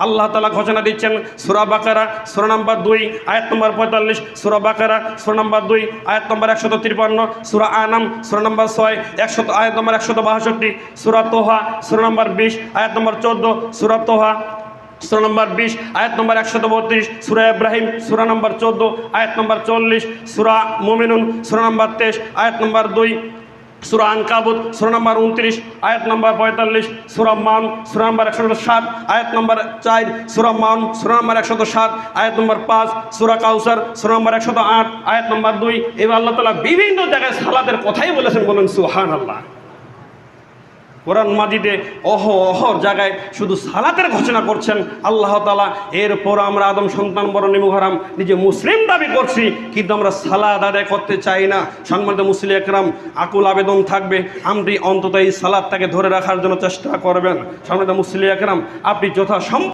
আল্লাহ তাআলা ঘোষণা দিচ্ছেন সূরা বাকারা সূরা নম্বর 2 আয়াত নম্বর 45, সূরা বাকারা সূরা নম্বর 2 আয়াত নম্বর 153, সূরা আনাম সূরা নম্বর 6 আয়াত নম্বর 162, সূরা তোহা সূরা নম্বর 20 আয়াত নম্বর 14, সূরা তোহা সূরা নম্বর 20 আয়াত নম্বর 132, সূরা ইব্রাহিম সূরা নম্বর 14 আয়াত নম্বর 40, সূরা মুমিনুন সূরা নম্বর 23 আয়াত নম্বর 2, সূরা আনকাবুত সূরা নম্বর 29 আয়াত নম্বর 45, সূরা মান সূরা নম্বর 107 আয়াত নম্বর 4, সূরা মান সূরা নম্বর 107 আয়াত নম্বর 5, সূরা কাউসার সূরা নম্বর 108 আয়াত নম্বর 2। এবার আল্লাহ তাআলা বিভিন্ন জায়গায় সালাতের কথাই বলেছেন, বলেন সুবহানাল্লাহ। কোরআন মাজিদে অহর জায়গায় শুধু সালাতের ঘোষণা করছেন আল্লাহ তাআলা। এরপর আমরা আদম সন্তান বরণী মুহররম নিজে মুসলিম দাবি করছি, কিন্তু আমরা সালাত আদায় করতে চাই না। সম্মানিত মুসলিম একরাম, আকুল আবেদন থাকবে আপনি অন্তত এই সালাতটাকে ধরে রাখার জন্য চেষ্টা করবেন। সম্মানিত মুসলিম একরাম, আপনি যথাসম্ভব